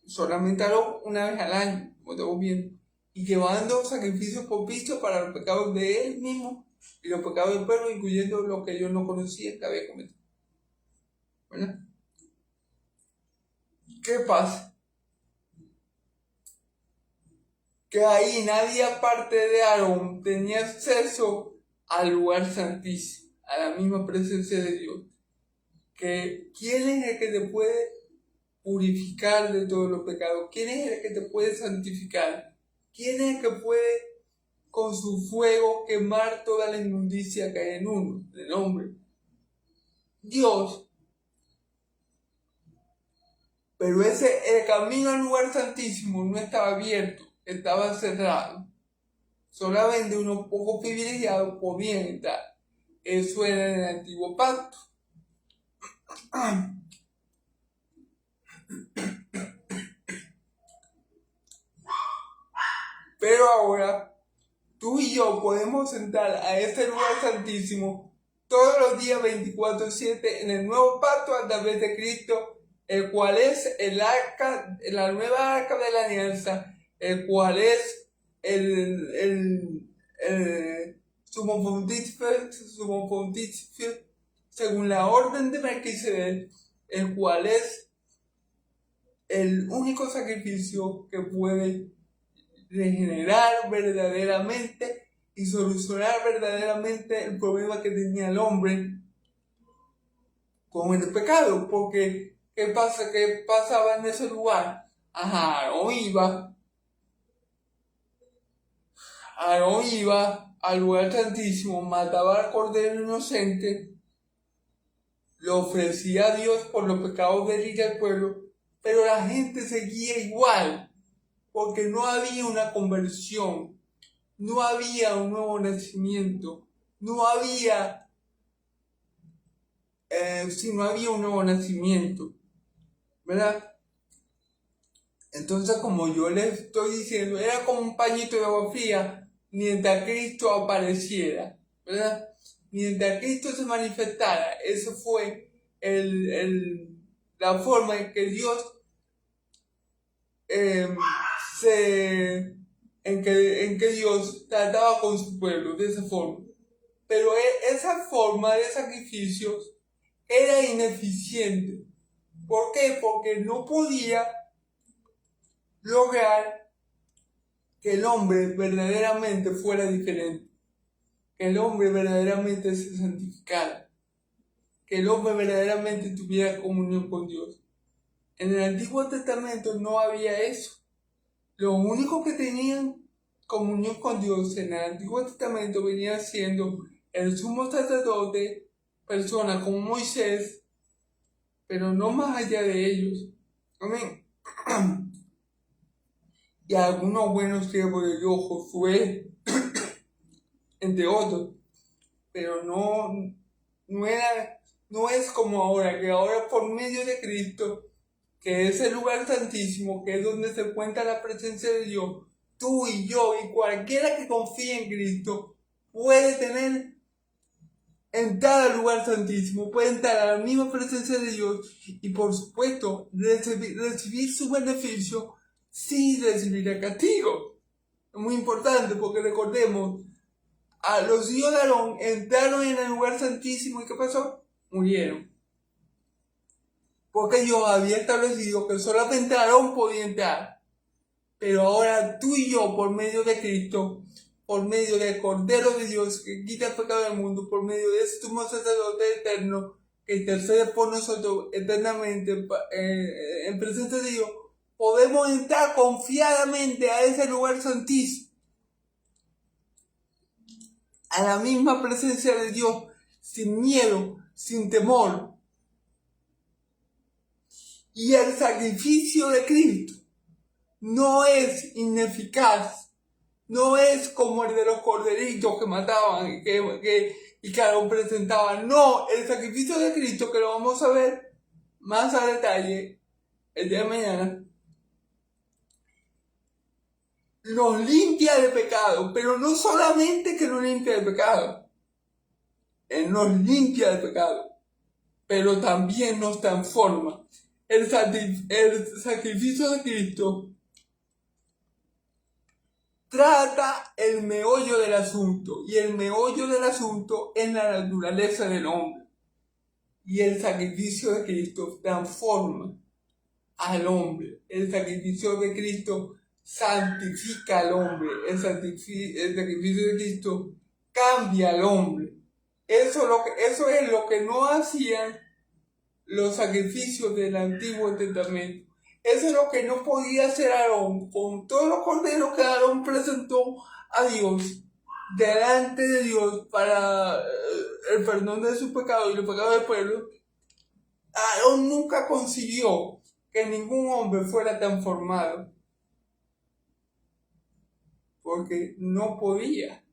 solamente Aarón una vez al año, como estamos viendo, y llevando sacrificios propicios para los pecados de él mismo y los pecados del pueblo, incluyendo los que ellos no conocían que había cometido. ¿Verdad? ¿Qué pasa? Que ahí nadie aparte de Aarón tenía acceso al lugar santísimo, a la misma presencia de Dios. ¿Quién es el que te puede purificar de todos los pecados? ¿Quién es el que te puede santificar? ¿Quién es el que puede con su fuego quemar toda la inmundicia que hay en uno, en el hombre? Dios. Pero el camino al lugar santísimo no estaba abierto, estaba cerrado. Solamente unos pocos privilegiados podían entrar. Eso era en el antiguo pacto. Pero ahora, tú y yo podemos entrar a ese lugar santísimo todos los días 24/7 en el nuevo pacto a través de Cristo, el cual es el arca, la nueva arca de la alianza, el cual es el sumo pontífice según la orden de Melquisedec, el cual es el único sacrificio que puede regenerar verdaderamente y solucionar verdaderamente el problema que tenía el hombre con el pecado. Porque, ¿qué pasaba en ese lugar? Aarón iba al lugar santísimo, mataba al cordero inocente, lo ofrecía a Dios por los pecados de él y del pueblo, pero la gente seguía igual, porque no había una conversión, no había un nuevo nacimiento, no había un nuevo nacimiento, ¿verdad? Entonces, como yo les estoy diciendo, era como un pañito de agua fría mientras Cristo apareciera, ¿verdad? Mientras Cristo se manifestara. Eso fue la forma en que Dios en que Dios trataba con su pueblo, de esa forma. Pero esa forma de sacrificios era ineficiente. ¿Por qué? Porque no podía lograr que el hombre verdaderamente fuera diferente, que el hombre verdaderamente se santificara, que el hombre verdaderamente tuviera comunión con Dios. En el Antiguo Testamento no había eso. Los únicos que tenían comunión con Dios en el Antiguo Testamento venía siendo el sumo sacerdote, personas como Moisés, pero no más allá de ellos. Amén. y algunos buenos siervos de Dios, Josué, entre otros, pero no es como ahora, que ahora por medio de Cristo, que es el lugar santísimo, que es donde se encuentra la presencia de Dios, tú y yo y cualquiera que confíe en Cristo puede tener entrar al lugar santísimo, puede entrar a la misma presencia de Dios y por supuesto recibir su beneficio sin recibir el castigo. Es muy importante porque recordemos, a los hijos de Aarón entraron en el lugar santísimo y ¿qué pasó? Murieron. Porque Dios había establecido que solamente Aarón podía entrar. Pero ahora tú y yo, por medio de Cristo, por medio del Cordero de Dios que quita el pecado del mundo, por medio de ese sumo sacerdote eterno que intercede por nosotros eternamente en presencia de Dios, podemos entrar confiadamente a ese lugar santísimo, a la misma presencia de Dios, sin miedo, sin temor. Y el sacrificio de Cristo no es ineficaz, no es como el de los corderitos que mataban y que Aarón presentaba. No, el sacrificio de Cristo, que lo vamos a ver más a detalle el día de mañana, nos limpia de pecado, pero no solamente que nos limpia de pecado, Él nos limpia de pecado, pero también nos transforma. El sacrificio de Cristo trata el meollo del asunto, y el meollo del asunto es la naturaleza del hombre. Y el sacrificio de Cristo transforma al hombre. El sacrificio de Cristo santifica al hombre. El sacrificio de Cristo cambia al hombre. Eso es lo que no hacían los sacrificios del Antiguo Testamento. Eso es lo que no podía hacer Aarón con todos los corderos que Aarón presentó a Dios, delante de Dios para el perdón de sus pecados y los pecados del pueblo. Aarón nunca consiguió que ningún hombre fuera transformado, porque no podía.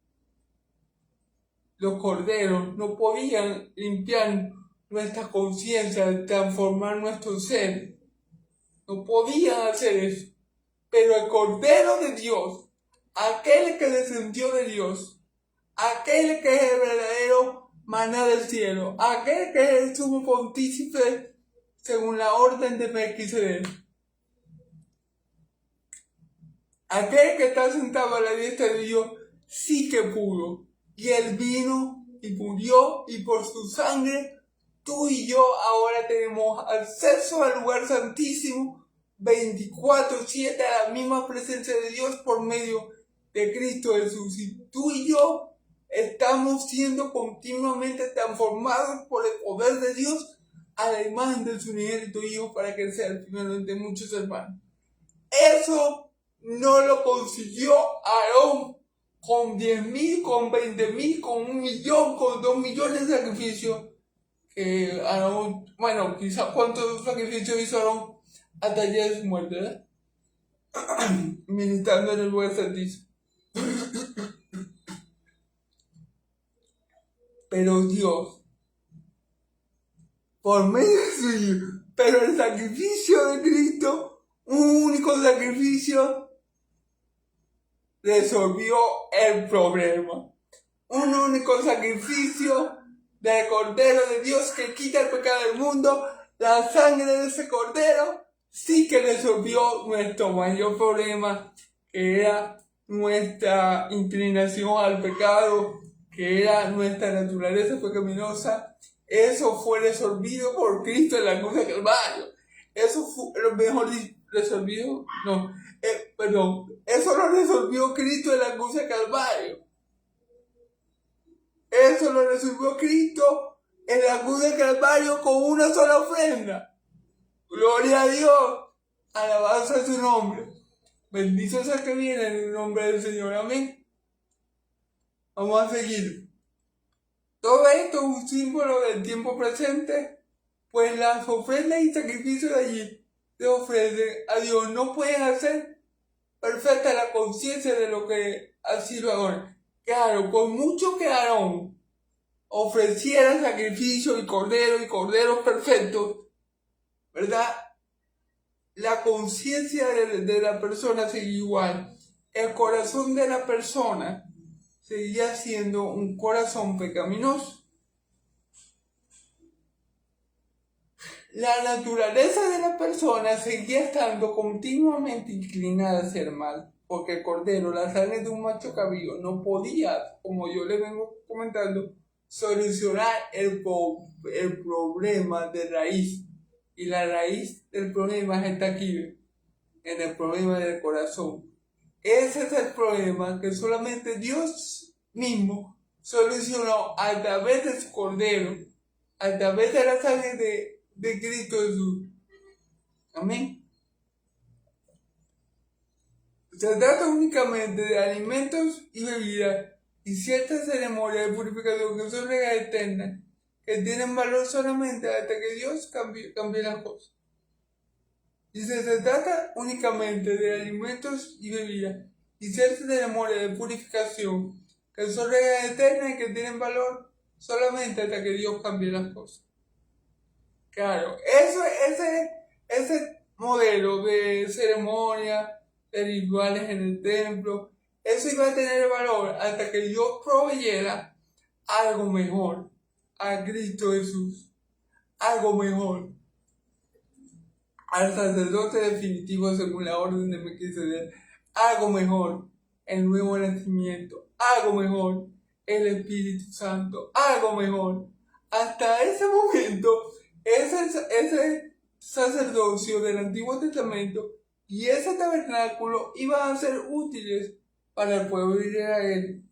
Los corderos no podían limpiar nuestra conciencia, transformar nuestro ser. No podían hacer eso. Pero el Cordero de Dios, aquel que descendió de Dios, aquel que es el verdadero maná del cielo, aquel que es el sumo pontífice según la orden de Melquisedec, aquel que está sentado a la diestra de Dios, sí que pudo. Y Él vino y murió, y por su sangre tú y yo ahora tenemos acceso al lugar santísimo 24/7 a la misma presencia de Dios por medio de Cristo Jesús. Y tú y yo estamos siendo continuamente transformados por el poder de Dios a la imagen de su unigénito Hijo, para que Él sea el primero de muchos hermanos. Eso no lo consiguió Aarón con 10,000, con 20,000, con 1,000,000, con 2,000,000 de sacrificios. Aarón, bueno, quizás cuántos sacrificios hizo Aarón hasta el día de su muerte, ¿verdad? Ministrando en el lugar santísimo. Pero Dios, por medio de su Hijo, pero el sacrificio de Cristo, un único sacrificio, resolvió el problema. Un único sacrificio del Cordero de Dios que quita el pecado del mundo. La sangre de ese Cordero sí que resolvió nuestro mayor problema, que era nuestra inclinación al pecado, que era nuestra naturaleza pecaminosa. Eso fue resolvido por Cristo en la cruz de Calvario. Eso fue lo mejor resolvido, no, perdón, eso lo resolvió Cristo en la cruz de Calvario. Eso lo resolvió Cristo en la cruz de Calvario con una sola ofrenda. Gloria a Dios, alabanza a su nombre. Bendito es el que viene en el nombre del Señor, amén. Vamos a seguir. Todo esto es un símbolo del tiempo presente, pues las ofrendas y sacrificios de allí se ofrecen a Dios no pueden hacer perfecta la conciencia de lo que ha sido Aarón. Claro, por mucho que Aarón ofreciera sacrificio y corderos perfectos, ¿verdad? La conciencia de la persona seguía igual. El corazón de la persona seguía siendo un corazón pecaminoso. La naturaleza de la persona seguía estando continuamente inclinada a hacer mal, porque el cordero, la sangre de un macho cabrío, no podía, como yo le vengo comentando, solucionar el problema de raíz. Y la raíz del problema está aquí, en el problema del corazón. Ese es el problema que solamente Dios mismo solucionó a través de su cordero, a través de la sangre de Cristo Jesús. Amén. Se trata únicamente de alimentos y bebidas y ciertas ceremonias de purificación que son reglas eternas, que tienen valor solamente hasta que Dios cambie las cosas. Dice, se trata únicamente de alimentos y bebidas y ciertas ceremonias de purificación, que son reglas eternas y que tienen valor solamente hasta que Dios cambie las cosas. Claro, ese modelo de ceremonia, de rituales en el templo, eso iba a tener valor hasta que Dios proveyera algo mejor a Cristo Jesús, algo mejor al sacerdote definitivo según la orden de Melquisedec, algo mejor, el nuevo nacimiento, algo mejor, el Espíritu Santo, algo mejor. Hasta ese momento, ese sacerdocio del Antiguo Testamento y ese tabernáculo iban a ser útiles para el pueblo de Israel.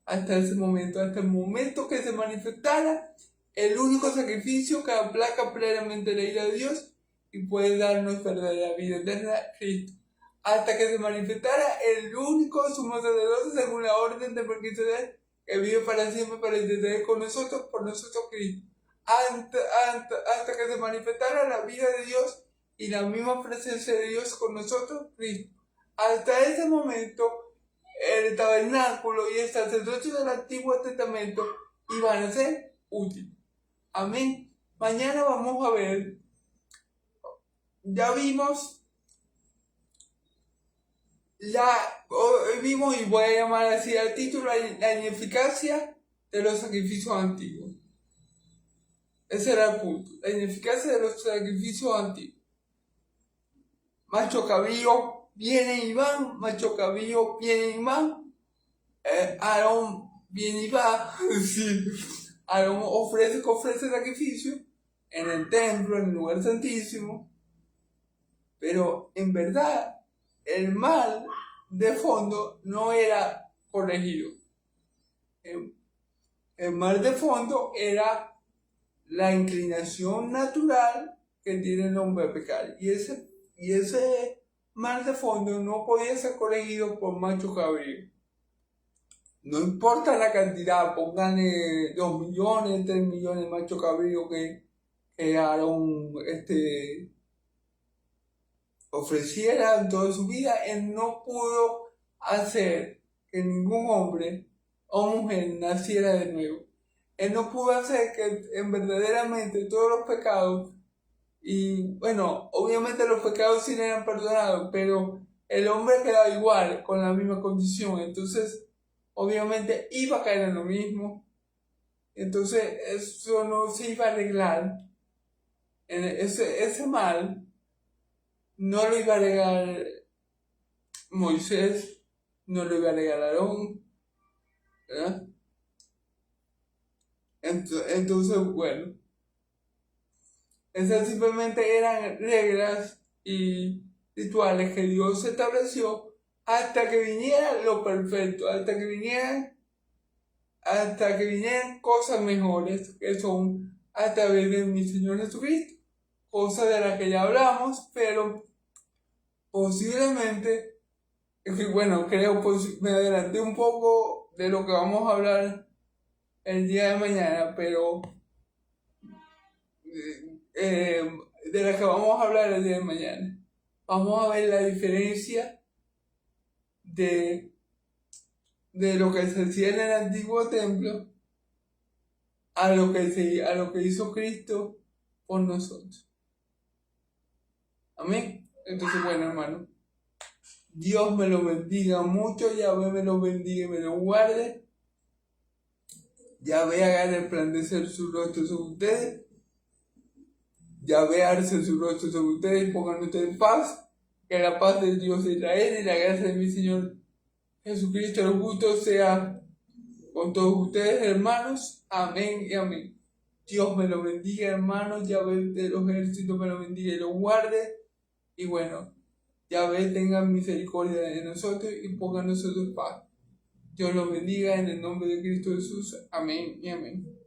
Hasta ese momento, hasta el momento que se manifestara el único sacrificio que aplaca plenamente la ira de Dios y puede darnos verdadera vida eterna, Cristo. Hasta que se manifestara el único sumo sacerdote según la orden de Melquisedec, que vive para siempre para interceder con nosotros, por nosotros Cristo. Hasta que se manifestara la vida de Dios y la misma presencia de Dios con nosotros, Cristo. Hasta ese momento, el tabernáculo y el sacerdocio del Antiguo Testamento iban a ser útiles. Amén. Mañana vamos a ver, ya vimos y voy a llamar así al título, la ineficacia de los sacrificios antiguos. Ese era el punto, la ineficacia de los sacrificios antiguos. Macho cabrío viene y van, macho cabrío viene y van, Aarón viene y va, sí. Aarón ofrece sacrificio en el templo, en el lugar santísimo, pero en verdad el mal de fondo no era corregido. El mal de fondo era la inclinación natural que tiene el hombre a pecar. Y ese mal de fondo no podía ser corregido por macho cabrío. No importa la cantidad, pónganle 2 millones, 3 millones de macho cabrío que Aarón ofreciera en toda su vida, él no pudo hacer que ningún hombre o mujer naciera de nuevo. Él no pudo hacer que verdaderamente todos los pecados, y bueno, obviamente los pecados sí le eran perdonados, pero el hombre quedaba igual, con la misma condición, entonces obviamente iba a caer en lo mismo, entonces eso no se iba a arreglar, ese mal no lo iba a arreglar Moisés, no lo iba a arreglar Aarón, ¿verdad? Entonces, bueno, esas simplemente eran reglas y rituales que Dios estableció hasta que viniera lo perfecto, hasta que vinieran cosas mejores, que son a través de mi Señor Jesucristo, cosas de las que ya hablamos, pero posiblemente, bueno, me adelanté un poco de lo que vamos a hablar el día de mañana, pero de la que vamos a hablar el día de mañana. Vamos a ver la diferencia de, de lo que se hacía en el antiguo templo a lo que hizo Cristo por nosotros. Amén. Entonces, bueno, hermano, Dios me lo bendiga mucho, Yahvé me lo bendiga y me lo guarde. Yahvé haga resplandecer su rostro sobre ustedes. Yahvé alce su rostro sobre ustedes y pongan ustedes paz. Que la paz del Dios de Israel y la gracia de mi Señor Jesucristo el justo sea con todos ustedes, hermanos. Amén y amén. Dios me lo bendiga, hermanos. Yahvé de los ejércitos me lo bendiga y lo guarde. Y bueno, Yahvé tenga misericordia de nosotros y ponga a nosotros paz. Dios los bendiga en el nombre de Cristo Jesús. Amén y amén.